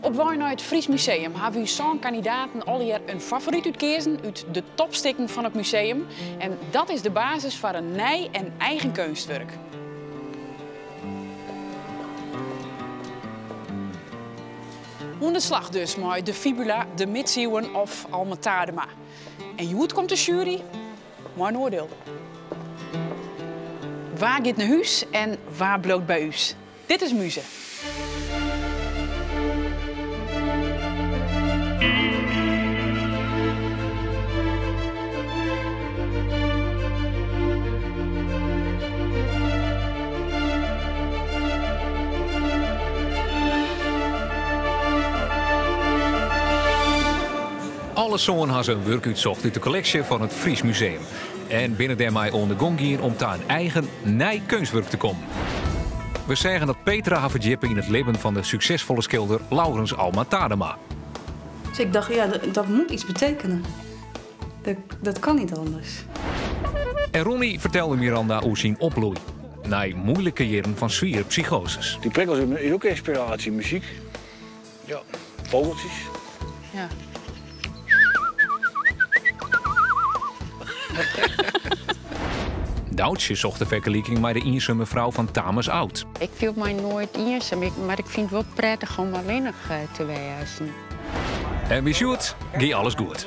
Op weg naar het Fries Museum hebben we zo'n kandidaten al hier een favoriet uitgekozen uit de topstikken van het museum. En dat is de basis voor een nieuw en eigen kunstwerk. Hoe de slag dus met de fibula, de Midzieuwen of Alma Tadema. En hoe komt de jury? Maar een oordeel. Waar gaat naar huis en waar bloot bij huis? Dit is Muze. Alle zonen hebben een werk uitzocht uit de collectie van het Fries Museum. En binnen daarmee ondergong hier om daar een eigen nieuw kunstwerk te komen. We zeggen dat Petra heeft verdiepen in het leven van de succesvolle schilder Laurens Alma Tadema. Dus ik dacht, ja, dat moet iets betekenen. Dat kan niet anders. En Ronnie vertelde Miranda hoe zijn opbloei. Na moeilijke jaren van zware psychoses. Die prikkels is ook inspiratie, muziek. Ja, vogeltjes. Ja. Douwtje zocht de vergelijking met de eenzame vrouw van Tames Oud. Ik voel mij nooit eenzaam, maar ik vind het wel prettig om alleenig te wezen. En bij Sjoerd ging alles goed.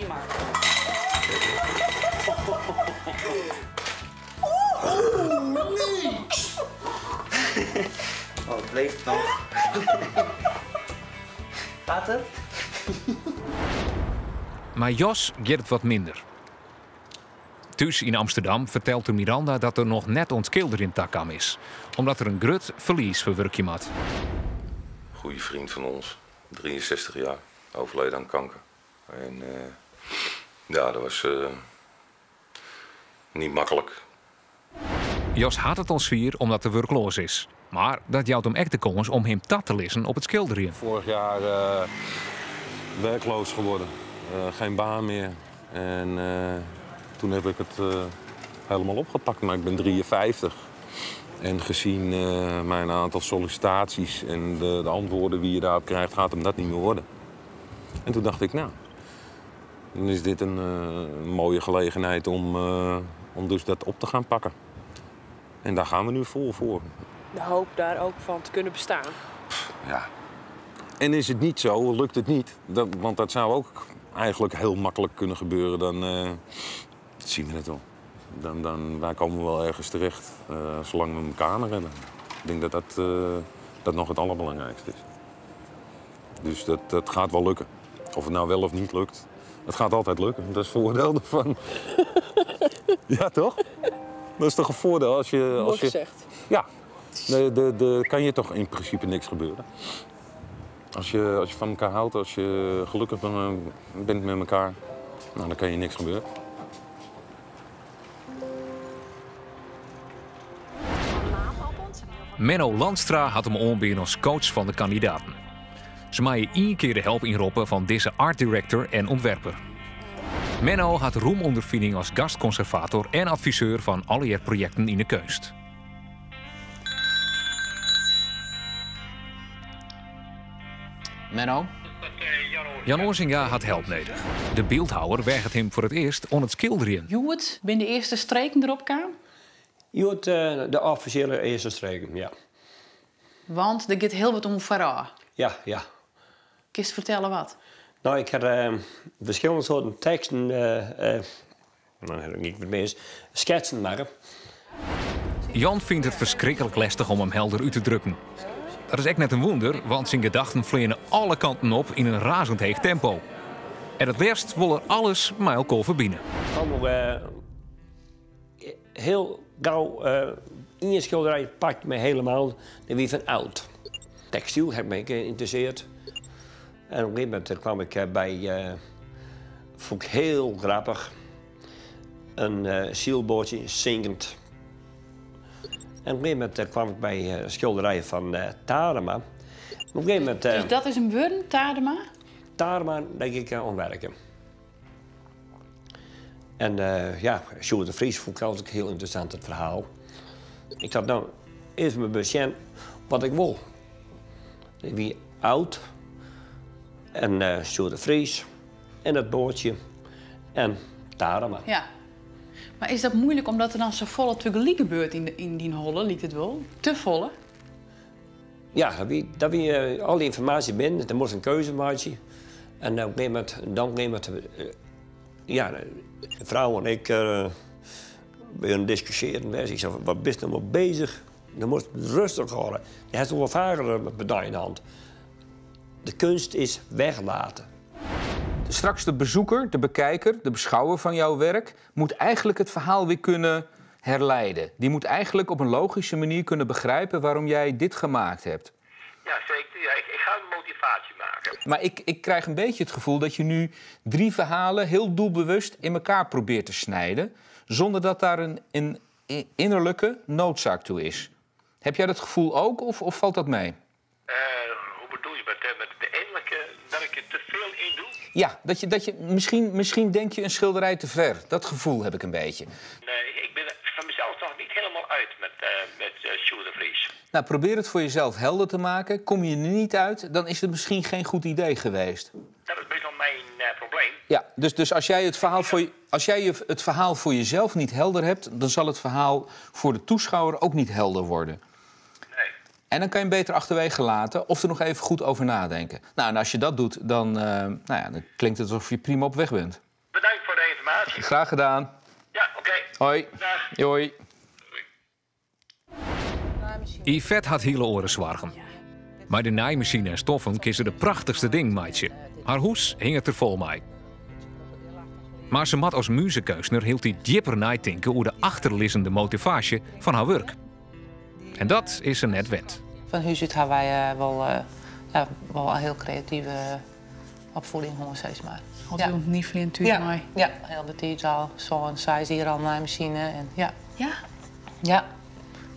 Oh, het leeft nog. Water? Maar Jos gaat het wat minder. Thuis in Amsterdam vertelt Miranda dat er nog net ontskilder in Takam is. Omdat er een grut verlies verwerk je mat. Goeie vriend van ons, 63 jaar, overleden aan kanker. En ja, dat was niet makkelijk. Jos had het ons zwier omdat de werkloos is. Maar dat jouwt hem echt de kans om hem dat te lezen op het schilderen. Vorig jaar werkloos geworden, geen baan meer. En toen heb ik het helemaal opgepakt, maar ik ben 53. En gezien mijn aantal sollicitaties en de antwoorden die je daarop krijgt, gaat hem dat niet meer worden. En toen dacht ik, nou, dan is dit een mooie gelegenheid om dus dat op te gaan pakken. En daar gaan we nu vol voor. De hoop daar ook van te kunnen bestaan. Ja. En is het niet zo, lukt het niet, want dat zou ook eigenlijk heel makkelijk kunnen gebeuren, dan zien we het wel. Wij komen wel ergens terecht, zolang we elkaar nog hebben. Ik denk dat nog het allerbelangrijkste is. Dus dat gaat wel lukken. Of het nou wel of niet lukt, het gaat altijd lukken. Dat is het voordeel ervan. Ja, toch? Dat is toch een voordeel als je... Mooi gezegd. Ja, kan je toch in principe niks gebeuren. Als je van elkaar houdt, als je gelukkig bent met elkaar, nou, dan kan je niks gebeuren. Menno Landstra had hem aanbeden als coach van de kandidaten. Ze maaien 1 keer de help inroepen van deze art director en ontwerper. Menno had roemondervinding als gastconservator en adviseur van alle projecten in de kunst. Menno? Jan Oorzinga had help nodig. De beeldhouwer weigert hem voor het eerst om het schilderen. Joet, ben de eerste streken erop kwam? Joet, de officiële eerste streken, ja. Want er gaat heel wat om vooraan. Ja. Kun je vertellen wat? Nou, ik heb verschillende soorten teksten, niet meer schetsen maken. Jan vindt het verschrikkelijk lastig om hem helder uit te drukken. Dat is echt net een wonder, want zijn gedachten vliegen alle kanten op in een razend heeg tempo. En het werst wil er alles met elkaar verbinden. Heel gauw in je schilderij pakt me helemaal de wie van oud. Textiel heeft me geïnteresseerd. En op een gegeven moment kwam ik bij, vond ik heel grappig, een zielbootje zingend. En op een gegeven moment kwam ik bij schilderijen van Tadema. Op een gegeven moment, dus dat is een woord, Tadema? Tadema, denk ik, ontwerken. En ja, Sjoerd de Vries vond ik altijd heel interessant, het verhaal. Ik dacht, nou, eerst mijn budget wat ik wil. Wie oud, En Sjoerd de Vries. En dat bootje. En Tarema. Ja. Maar is dat moeilijk omdat er dan zo volle tegelijk gebeurt in die holle, lijkt het wel? Te volle? Ja, dat we al die informatie binnen, dan moest een keuze maken. En op een gegeven moment, ja, de vrouw en ik begonnen discussiëren. Ik zei, wat ben je nou mee bezig? Dan moet je rustig houden. Je hebt toch wel vaker een medaille in de hand. De kunst is weglaten. Straks de bezoeker, de bekijker, de beschouwer van jouw werk moet eigenlijk het verhaal weer kunnen herleiden. Die moet eigenlijk op een logische manier kunnen begrijpen waarom jij dit gemaakt hebt. Ja, zeker. Ja, ik ga een motivatie maken. Maar ik krijg een beetje het gevoel dat je nu 3 verhalen heel doelbewust in elkaar probeert te snijden, zonder dat daar een innerlijke noodzaak toe is. Heb jij dat gevoel ook of valt dat mee? Hoe bedoel je met de innerlijke, dat ik er te veel in doe? Ja, dat je misschien denk je een schilderij te ver. Dat gevoel heb ik een beetje. Nee, ik ben er van mezelf nog niet helemaal uit met Sjoerd de Vries. Nou, probeer het voor jezelf helder te maken. Kom je er niet uit, dan is het misschien geen goed idee geweest. Dat is best wel mijn probleem. Ja, dus als jij het verhaal voor jezelf niet helder hebt, dan zal het verhaal voor de toeschouwer ook niet helder worden. Nee. En dan kan je hem beter achterwege laten of er nog even goed over nadenken. Nou, en als je dat doet, dan klinkt het alsof je prima op weg bent. Bedankt voor de informatie. Graag gedaan. Ja, oké. Hoi. Dag. Hoi. Yvette had hele oren zwargen. Maar de naaimachine en stoffen kiezen de prachtigste ding, meidje. Haar hoes hing het er vol mee. Maar ze mat als muziekkeusner hield die dieper nadenken over de achterliggende motivatie van haar werk. En dat is ze net wet. Van huis uit hebben wij wel een heel creatieve opvoeding, gewoon steeds maar. Had u niet vliegend mee? Ja, heel de tijd al. Zo'n size hier al naar de machine. En, ja. Ja? Ja.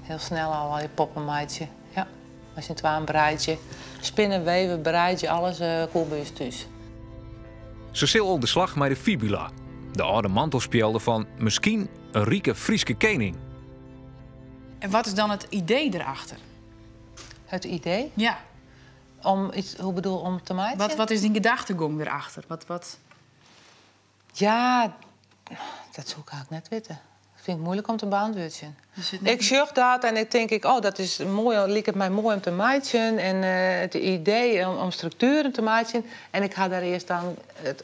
Heel snel al je poppenmaatje. Ja. We zijn 2 een breidje. Spinnen, weven, breidje, alles cool bij je thuis. Ze zil al de slag met de fibula. De oude mantelspelde van misschien een rieke Frieske koning. En wat is dan het idee erachter? Het idee? Ja. Hoe bedoel je, om te maken? Wat is die gedachtegang erachter? Ja, dat zou ik eigenlijk net weten. Dat vind ik moeilijk om te beantwoorden. Ik zeg dat en ik denk, dat is mooi, lijkt het mij mooi om te maken. En het idee om structuren te maken. En ik ga daar eerst dan...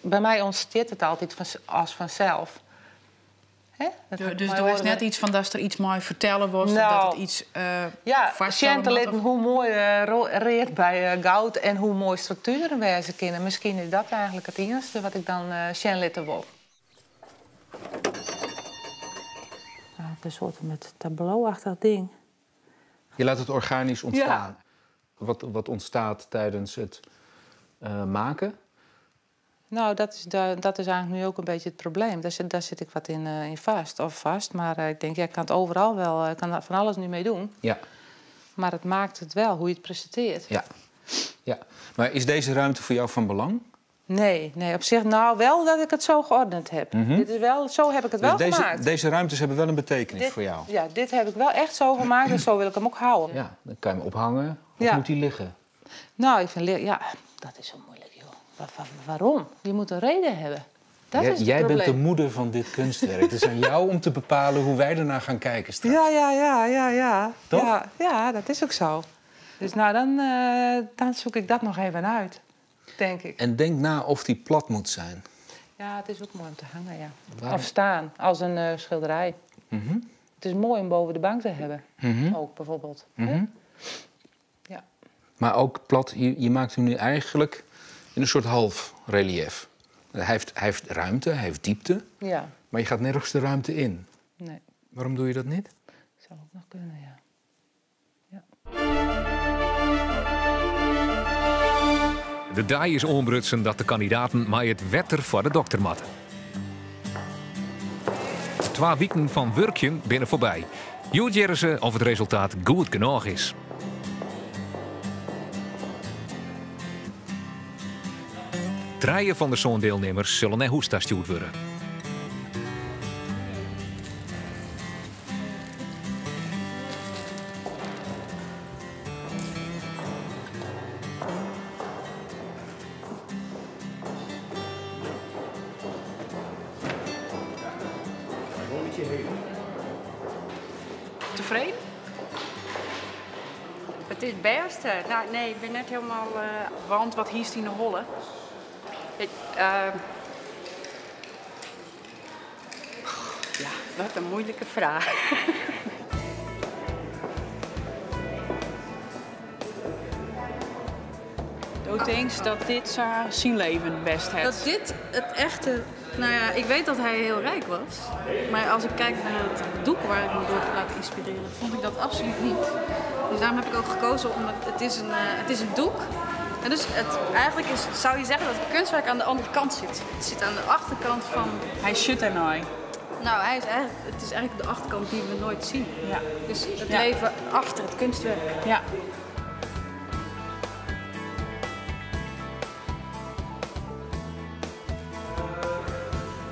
bij mij ontstaat het altijd als vanzelf. Dus er was net iets van dat er iets mooi vertellen was, dat het iets vaststellen te laten hoe mooi reed bij goud en hoe mooi structuren wijzen kunnen. Misschien is dat eigenlijk het eerste wat ik dan laten wil. Een soort met tableauachtig ding. Je laat het organisch ontstaan. Ja. Wat ontstaat tijdens het maken? Nou, dat is eigenlijk nu ook een beetje het probleem. Daar zit ik wat in vast. Maar ik denk, ik kan het overal wel, ik kan er van alles nu mee doen. Ja. Maar het maakt het wel, hoe je het presenteert. Ja. Maar is deze ruimte voor jou van belang? Nee, op zich wel dat ik het zo geordend heb. Dit is wel, zo heb ik het wel gemaakt. Deze ruimtes hebben wel een betekenis voor jou? Ja, dit heb ik wel echt zo gemaakt en zo wil ik hem ook houden. Ja, dan kan je hem ophangen of moet hij liggen? Nou, ik vind dat is zo moeilijk, joh. Waarom? Je moet een reden hebben. Dat is het jij probleem. bent de moeder van dit kunstwerk. Het is aan jou om te bepalen hoe wij ernaar gaan kijken straks. Ja. Toch? Ja, dat is ook zo. Dus nou, dan zoek ik dat nog even uit. Denk ik. En denk na of die plat moet zijn. Ja, het is ook mooi om te hangen, ja. Waarom? Of staan, als een schilderij. Het is mooi om boven de bank te hebben. Ook, bijvoorbeeld. Ja. Maar ook plat, je maakt hem nu eigenlijk in een soort half relief. Hij heeft ruimte, hij heeft diepte. Ja. Maar je gaat nergens de ruimte in. Nee. Waarom doe je dat niet? Zou ook nog kunnen, ja. De dag is onbrutsen dat de kandidaten maar het wetter voor de dokter matten. 2 weken van werkje binnen voorbij. Joet jaren ze of het resultaat goed genoeg is. Drieën van de zo'n deelnemers zullen naar Hoesta gestuurd worden. tevreden? Het is het beste. Nou, nee, ik ben net helemaal... Want wat hiest in de holle? Ja, wat een moeilijke vraag. Ik denk dat dit zijn leven best heeft. Dat dit het echte... Nou ja, ik weet dat hij heel rijk was. Maar als ik kijk naar het doek waar ik me door heb laten inspireren, vond ik dat absoluut niet. Dus daarom heb ik ook gekozen, omdat het is een doek. En dus eigenlijk zou je zeggen dat het kunstwerk aan de andere kant zit. Het zit aan de achterkant van... Hij shut en hij. Nou, het is eigenlijk de achterkant die we nooit zien. Ja. Dus het leven achter het kunstwerk. Ja.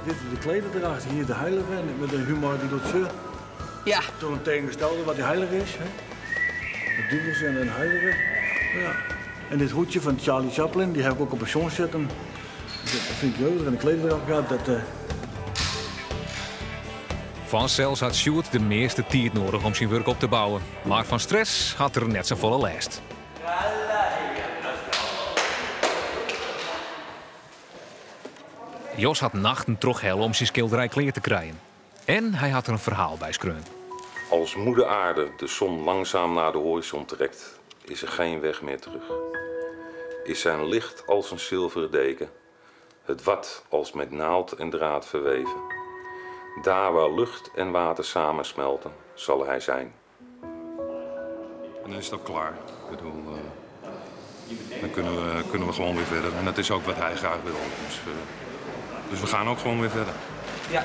Dit is de klederdracht, hier de heilige en met de humor die doet ze. Ja. Toch een tegengestelde wat die heilige is. Hè? Het dubbels en een heilige. Ja. En dit hoedje van Charlie Chaplin, die heb ik ook op een song zitten. Dat vind ik leuk. En de klederdracht gaat dat... Vanzelfs had Sjoerd de meeste tijd nodig om zijn werk op te bouwen. Maar van stress had er net zo volle lijst. Jos had nachten terug om zijn schilderij klaar te krijgen. En hij had er een verhaal bij schreeuwen. Als moeder aarde de zon langzaam naar de horizon trekt, is er geen weg meer terug. Is zijn licht als een zilveren deken, het wat als met naald en draad verweven. Daar waar lucht en water samensmelten, zal hij zijn. En dan is het ook klaar. Ik bedoel, dan kunnen we gewoon weer verder. En dat is ook wat hij graag wil. Dus we gaan ook gewoon weer verder. Ja.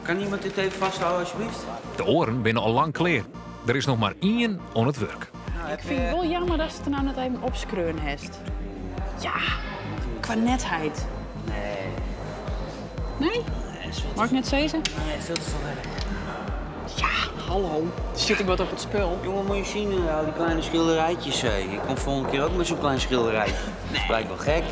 Kan iemand dit even vasthouden, alsjeblieft? De oren binnen al lang klaar. Er is nog maar één aan het werk. Nou, ik vind het wel jammer dat ze het er nou net even opskreun heeft. Ja, qua netheid. Nee. Nee? Mag ik net zeggen? Nee, veel te veel werk. Ja, hallo. Zit ik wat op het spul? Jongen, moet je zien, al die kleine schilderijtjes. Ik kom volgende keer ook met zo'n klein schilderijtje. Dat is blijkbaar gek.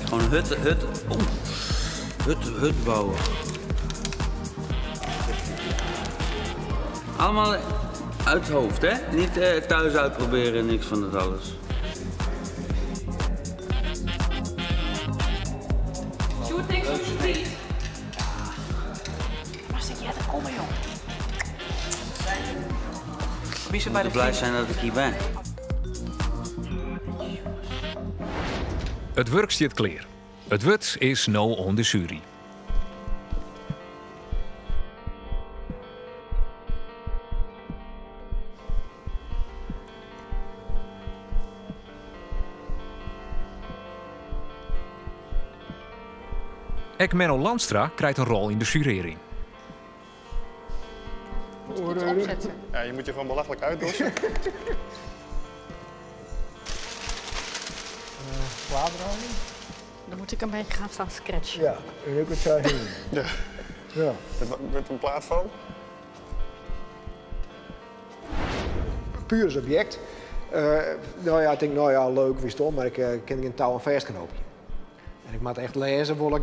Gewoon een hut bouwen. Allemaal uit het hoofd, hè? Niet thuis uitproberen, niks van dat alles. Sjoerd, niks op je niet. Waar zit jij te komen, joh? Wie Ik moet blij zijn dat ik hier ben. Het werk staat klaar. Het wit is nou on de jury. Ek Menno Landstra krijgt een rol in de jurering. Opzetten. Ja, je moet je gewoon belachelijk uitdossen. Bladeren. Dan moet ik een beetje gaan staan scratchen. Ja, en ook het heen. Ja. Ja. Met een plaat van? Puur als object. Nou ja, ik denk, nou ja, leuk, wist toch, maar ik ken een touw en vestknoopje. En ik moet echt lezen, wil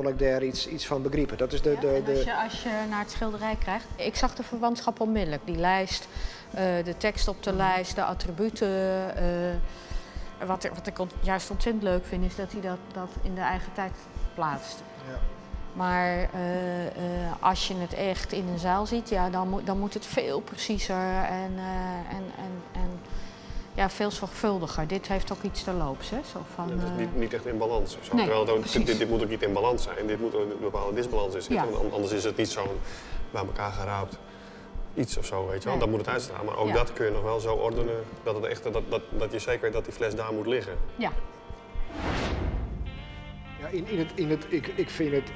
ik daar iets van begrijpen. Dat is Als je naar het schilderij krijgt, ik zag de verwantschap onmiddellijk. Die lijst, de tekst op de lijst, de attributen. Wat ik juist ontzettend leuk vind, is dat hij dat in de eigen tijd plaatst. Ja. Maar als je het echt in een zaal ziet, ja, dan moet het veel preciezer en ja, veel zorgvuldiger. Dit heeft ook iets te loops, hè? Zo van, ja, het is niet echt in balans. Of zo. Nee, terwijl dit moet ook niet in balans zijn. Dit moet een bepaalde disbalans in zitten. Ja. Anders is het niet zo'n bij elkaar geraapt iets of zo, weet je wel. Dat moet het uitstralen. Maar ook dat kun je nog wel zo ordenen dat, het echt, dat je zeker weet dat die fles daar moet liggen. Ja. Ja, ik vind het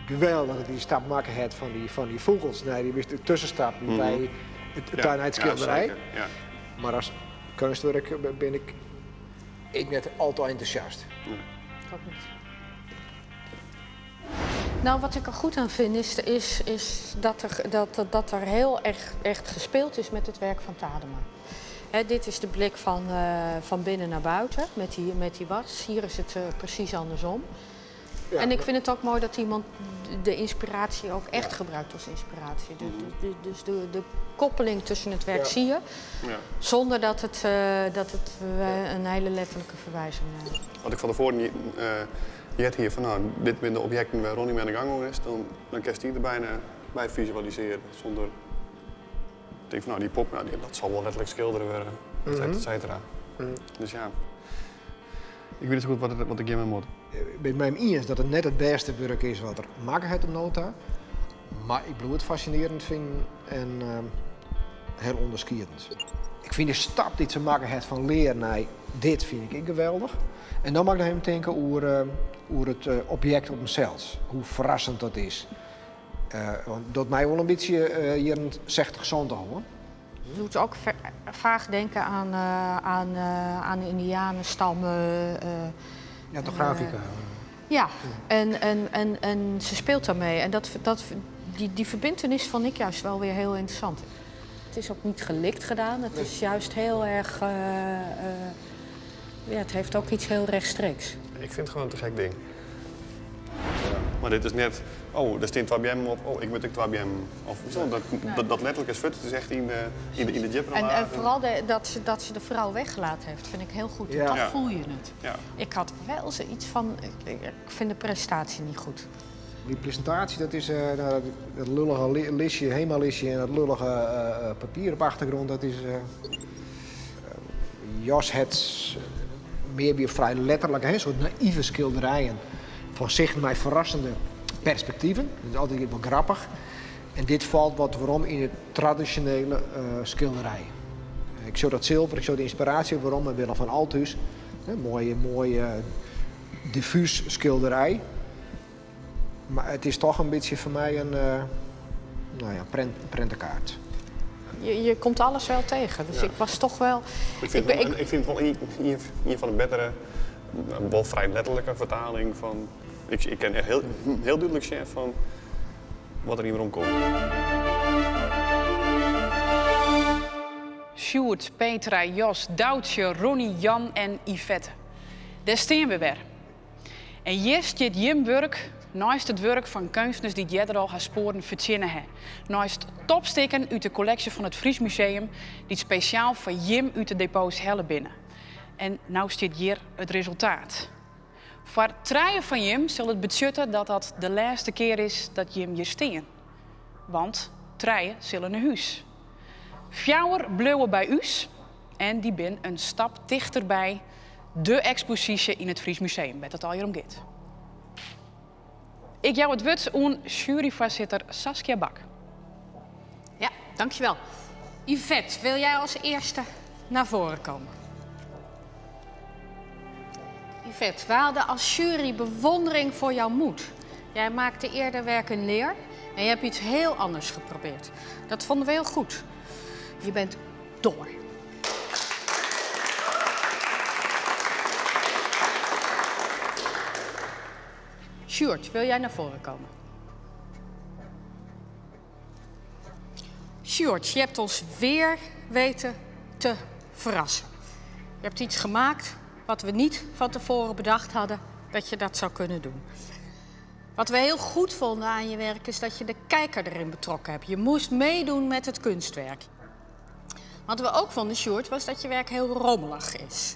geweldig dat die stap maken heeft van die vogels. Nee, die wist de tussenstap bij het tuinheidsschilderij. Ja. Maar als kunstwerk ben ik net altijd enthousiast. Ik ook niet. Nou, wat ik er goed aan vind is dat er heel echt gespeeld is met het werk van Tadema. Dit is de blik van binnen naar buiten met die was. Hier is het precies andersom. Ja, en ik vind het ook mooi dat iemand de inspiratie ook echt gebruikt als inspiratie. Dus de koppeling tussen het werk zie je, zonder dat het een hele letterlijke verwijzing is. Wat ik van tevoren je hebt hier van, nou, dit zijn de objecten waar Ronnie mee aan de gang is, dan kan je die er bijna bij visualiseren. Zonder. Ik denk van, nou, die pop, nou, dat zal wel letterlijk schilderen worden, et cetera. Dus ja, ik weet niet zo goed wat ik hiermee moet. Ik ben het met hem eens dat het net het beste werk is wat er maken heeft op nota. Maar ik bedoel het fascinerend vinden en heel onderscheidend. Ik vind de stap die ze maken heeft van leer naar dit vind ik geweldig. En dan mag ik naar hem denken over het object op mezelf. Hoe verrassend dat is. Want dat mij wel een beetje hier een 60 zon te houden. Je doet ook vaag denken aan de indianenstammen. Ja, de grafica. Ja, en ze speelt daarmee. En die verbintenis vond ik juist wel weer heel interessant. Het is ook niet gelikt gedaan. Het is juist heel erg... ja, het heeft ook iets heel rechtstreeks. Ik vind het gewoon een te gek ding. Maar dit is net... Oh, er staat 2BM op. Oh, ik moet ook 2BM. Of zo, dat letterlijk is fut. Het is echt in de jip. En vooral dat ze de vrouw weggelaten heeft, vind ik heel goed. Ja. Dat voel je het. Ja. Ik had wel zoiets van... Ik vind de presentatie niet goed. Die presentatie, dat is dat lullige listje, HEMA-listje en dat lullige papier op achtergrond. Dat is... Jos het meer weer vrij letterlijk, een soort naïeve schilderijen. Van zich met verrassende perspectieven. Dat is altijd wel grappig. En dit valt wat waarom in het traditionele schilderij. Ik zou dat zilver, ik zou de inspiratie waarom met Willem van Althuis. Mooie diffuus schilderij. Maar het is toch een beetje voor mij een prentenkaart. Je komt alles wel tegen, dus ik was toch wel... Ik vind het wel een van de betere, wel vrij letterlijke vertaling van... Ik ken echt heel duidelijk chef van wat er hier rondkomt. Sjoerd, Petra, Jos, Doutje, Ronnie, Jan en Yvette. Daar staan we weer. En hier staat Jim werk naast het werk van kunstenaars die jeder al haar sporen verzinnen hebben. Naast topstikken uit de collectie van het Fries Museum die speciaal voor Jim uit de depots hellen binnen. En nou staat hier het resultaat. Voor treien van Jim zal het betutten dat dat de laatste keer is dat Jim hier staan. Want treien zullen naar huis. Fjouwer bleuwen bij us en die bin een stap dichterbij de expositie in het Fries Museum, waar het al hier om gaat. Ik jou het woord aan juryvoorzitter Saskia Bak. Ja, dankjewel. Yvette, wil jij als eerste naar voren komen? Yvette, we hadden als jury bewondering voor jouw moed. Jij maakte eerder werken leer en je hebt iets heel anders geprobeerd. Dat vonden we heel goed. Je bent door. Sjoerd, wil jij naar voren komen? Sjoerd, je hebt ons weer weten te verrassen. Je hebt iets gemaakt wat we niet van tevoren bedacht hadden dat je dat zou kunnen doen. Wat we heel goed vonden aan je werk is dat je de kijker erin betrokken hebt. Je moest meedoen met het kunstwerk. Wat we ook vonden, Sjoerd, was dat je werk heel rommelig is.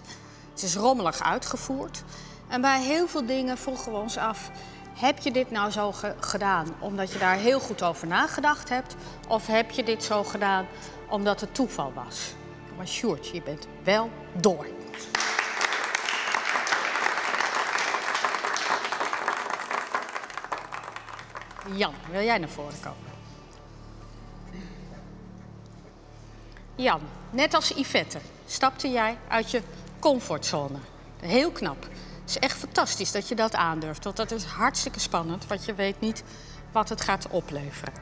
Het is rommelig uitgevoerd. En bij heel veel dingen vroegen we ons af... heb je dit nou zo gedaan omdat je daar heel goed over nagedacht hebt? Of heb je dit zo gedaan omdat het toeval was? Maar Sjoerd, je bent wel door. Jan, wil jij naar voren komen? Jan, net als Yvette stapte jij uit je comfortzone. Heel knap. Het is echt fantastisch dat je dat aandurft, want dat is hartstikke spannend, want je weet niet wat het gaat opleveren.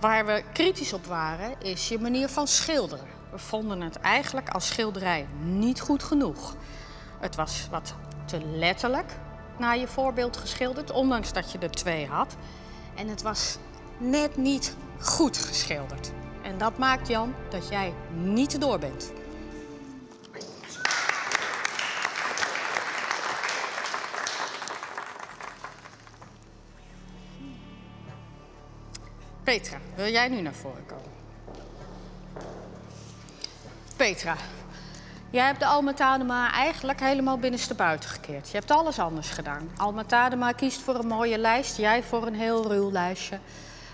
Waar we kritisch op waren, is je manier van schilderen. We vonden het eigenlijk als schilderij niet goed genoeg. Het was wat te letterlijk, naar je voorbeeld geschilderd, ondanks dat je er 2 had. En het was net niet goed geschilderd. En dat maakt, Jan, dat jij niet door bent. Petra, wil jij nu naar voren komen? Petra, jij hebt de Alma Tadema eigenlijk helemaal binnenstebuiten gekeerd. Je hebt alles anders gedaan. Alma Tadema kiest voor een mooie lijst, jij voor een heel ruw lijstje.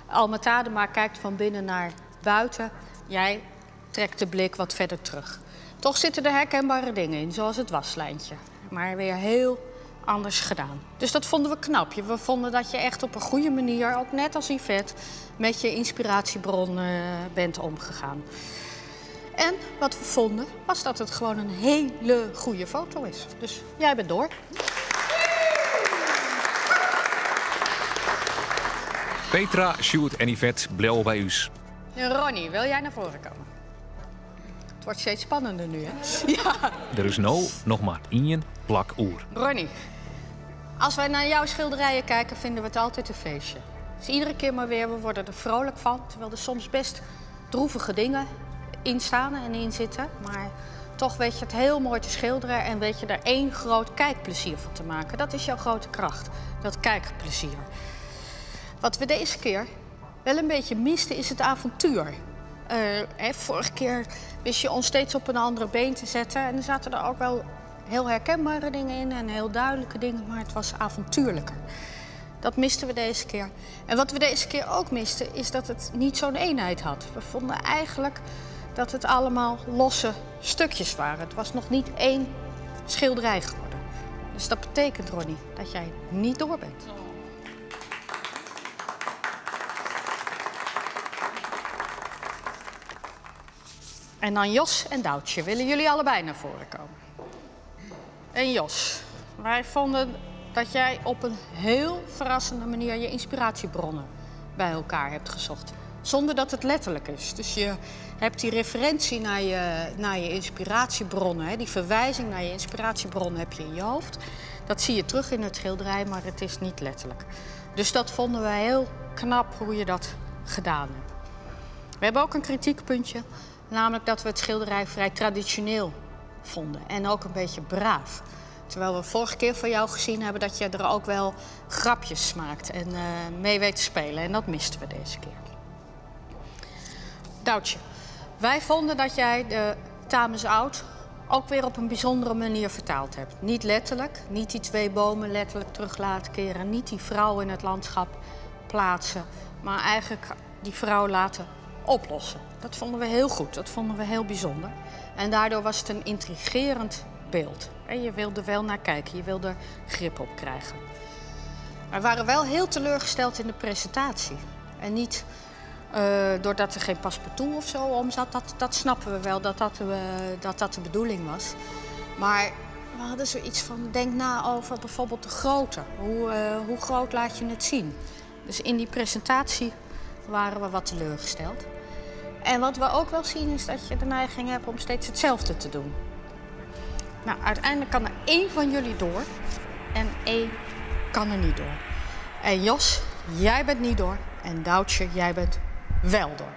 Alma Tadema kijkt van binnen naar buiten, jij trekt de blik wat verder terug. Toch zitten er herkenbare dingen in, zoals het waslijntje. Maar weer heel anders gedaan. Dus dat vonden we knap. We vonden dat je echt op een goede manier, ook net als Yvette, met je inspiratiebron bent omgegaan. En wat we vonden, was dat het gewoon een hele goede foto is. Dus jij bent door. Petra, Sjoerd en Yvette, blauw bij us. Ronnie, wil jij naar voren komen? Het wordt steeds spannender nu, hè? Ja. Er is nou nog maar 1 plak oer. Ronnie, als wij naar jouw schilderijen kijken, vinden we het altijd een feestje. Dus iedere keer maar weer, we worden er vrolijk van. Terwijl er soms best droevige dingen in staan en in zitten. Maar toch weet je het heel mooi te schilderen en weet je er 1 groot kijkplezier van te maken. Dat is jouw grote kracht, dat kijkplezier. Wat we deze keer wel een beetje misten, is het avontuur. Vorige keer wist je ons steeds op een andere been te zetten. En er zaten er ook wel heel herkenbare dingen in en heel duidelijke dingen, maar het was avontuurlijker. Dat misten we deze keer. En wat we deze keer ook misten, is dat het niet zo'n eenheid had. We vonden eigenlijk dat het allemaal losse stukjes waren. Het was nog niet 1 schilderij geworden. Dus dat betekent, Ronnie, dat jij niet door bent. En dan Jos en Doutje. Willen jullie allebei naar voren komen? En Jos, wij vonden dat jij op een heel verrassende manier je inspiratiebronnen bij elkaar hebt gezocht. Zonder dat het letterlijk is. Dus je hebt die referentie naar je inspiratiebronnen, hè, die verwijzing naar je inspiratiebronnen heb je in je hoofd. Dat zie je terug in het schilderij, maar het is niet letterlijk. Dus dat vonden we heel knap hoe je dat gedaan hebt. We hebben ook een kritiekpuntje, namelijk dat we het schilderij vrij traditioneel vonden. En ook een beetje braaf. Terwijl we vorige keer van jou gezien hebben dat je er ook wel grapjes maakt en mee weet te spelen. En dat misten we deze keer. Doutje, wij vonden dat jij de Tames Oud ook weer op een bijzondere manier vertaald hebt. Niet letterlijk, niet die 2 bomen letterlijk terug laten keren. Niet die vrouw in het landschap plaatsen. Maar eigenlijk die vrouw laten oplossen. Dat vonden we heel goed, dat vonden we heel bijzonder. En daardoor was het een intrigerend beeld. En je wilde wel naar kijken, je wilde er grip op krijgen. Maar we waren wel heel teleurgesteld in de presentatie. En niet doordat er geen paspartout of zo om zat, dat snappen we wel, dat de bedoeling was. Maar we hadden zoiets van, denk na over bijvoorbeeld de grootte. Hoe groot laat je het zien? Dus in die presentatie waren we wat teleurgesteld. En wat we ook wel zien is dat je de neiging hebt om steeds hetzelfde te doen. Nou, uiteindelijk kan er 1 van jullie door en 1 kan er niet door. En Jos, jij bent niet door en Doutje, jij bent wel door.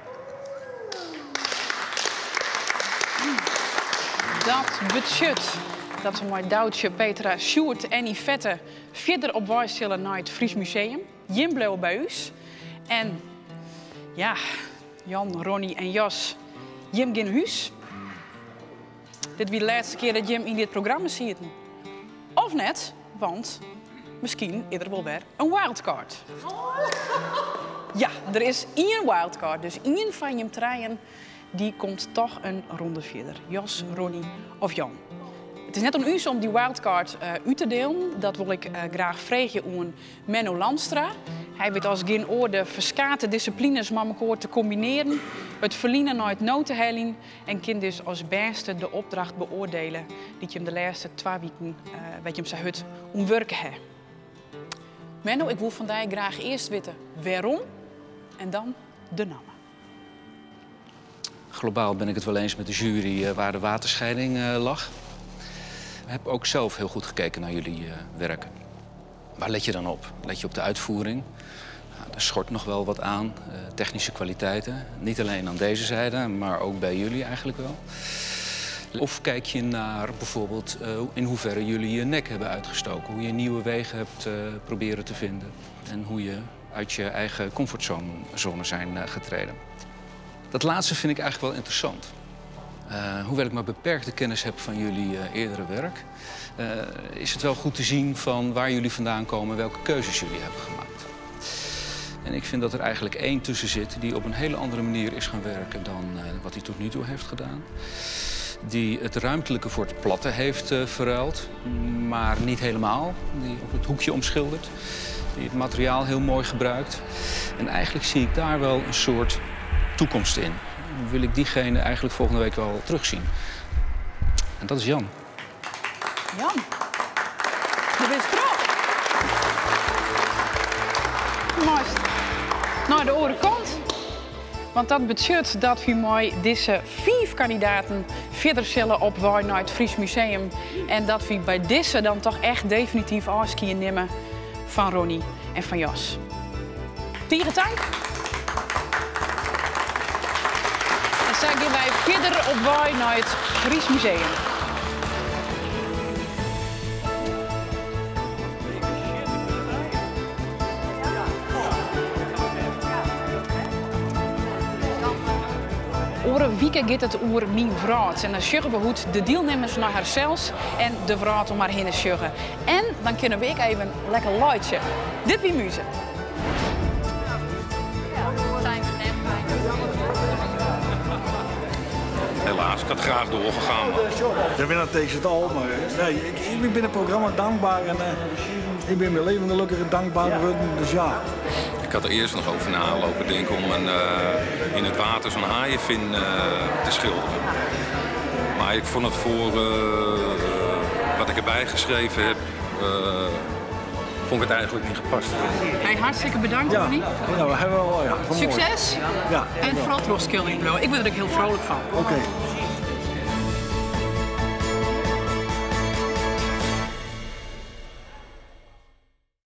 Dat budget dat we met Doutje, Petra, Sjoerd en Yvette verder op weg zullen naar het Fries Museum. Jim bleef bij ons. En ja, Jan, Ronnie en Jos, Jim ging huis. Dit was de laatste keer dat Jim in dit programma ziet. Of net, want misschien is er wel weer een wildcard. Ja, er is 1 wildcard. Dus 1 van Jim treien die komt toch een ronde verder. Jos, Ronnie of Jan. Het is net aan u om die wildcard uit te delen. Dat wil ik graag vragen aan Menno Landstra. Hij weet als geen oor de verschillende disciplines met elkaar te combineren. Het verliezen naar het notenhelling. En kind dus als beste de opdracht beoordelen die je hem de laatste 2 weken weet je hem zijn hut omwerken heeft. Menno, ik wil vandaag graag eerst weten waarom en dan de namen. Globaal ben ik het wel eens met de jury waar de waterscheiding lag. Ik heb ook zelf heel goed gekeken naar jullie werken. Waar let je dan op? Let je op de uitvoering? Nou, er schort nog wel wat aan, technische kwaliteiten. Niet alleen aan deze zijde, maar ook bij jullie eigenlijk wel. Of kijk je naar bijvoorbeeld in hoeverre jullie je nek hebben uitgestoken. Hoe je nieuwe wegen hebt proberen te vinden. En hoe je uit je eigen comfortzone zijn getreden. Dat laatste vind ik eigenlijk wel interessant. Hoewel ik maar beperkte kennis heb van jullie eerdere werk, is het wel goed te zien van waar jullie vandaan komen en welke keuzes jullie hebben gemaakt. En ik vind dat er eigenlijk één tussen zit die op een hele andere manier is gaan werken dan wat hij tot nu toe heeft gedaan. Die het ruimtelijke voor het platte heeft verruild, maar niet helemaal. Die op het hoekje omschildert. Die het materiaal heel mooi gebruikt. En eigenlijk zie ik daar wel een soort toekomst in. Dan wil ik diegene eigenlijk volgende week wel terugzien. En dat is Jan. Jan, je bent erop. Mooi. Naar de andere kant. Want dat betekent dat we mooi deze 5 kandidaten verder zullen opwaaien naar het Fries Museum. En dat we bij deze dan toch echt definitief afscheid nemen van Ronnie en van Jos. Tegen dank. En zo gaan wij verder opwaaien naar het Fries Museum. Over een week gaat het over mijn vrouw. En dan zorgen we goed de deelnemers naar haarzelf en de vrouw om haar heen te zorgen. En dan kunnen we even lekker luidje. Dit wie muziek. Helaas, ik had graag doorgegaan. Je bent tegen het al, maar nee, ik ben het programma dankbaar en ik ben mijn leven gelukkig en dankbaar geworden, dus ja. Ik had er eerst nog over na lopen denken om in het water zo'n haaienvin te schilderen. Maar ik vond het voor wat ik erbij geschreven heb, vond ik het eigenlijk niet gepast. Hey, hartstikke bedankt, Ronnie. Ja, we hebben wel, ja. Succes. Ja. En vooral terugskilling. Ik ben er ook heel vrolijk van. Oké.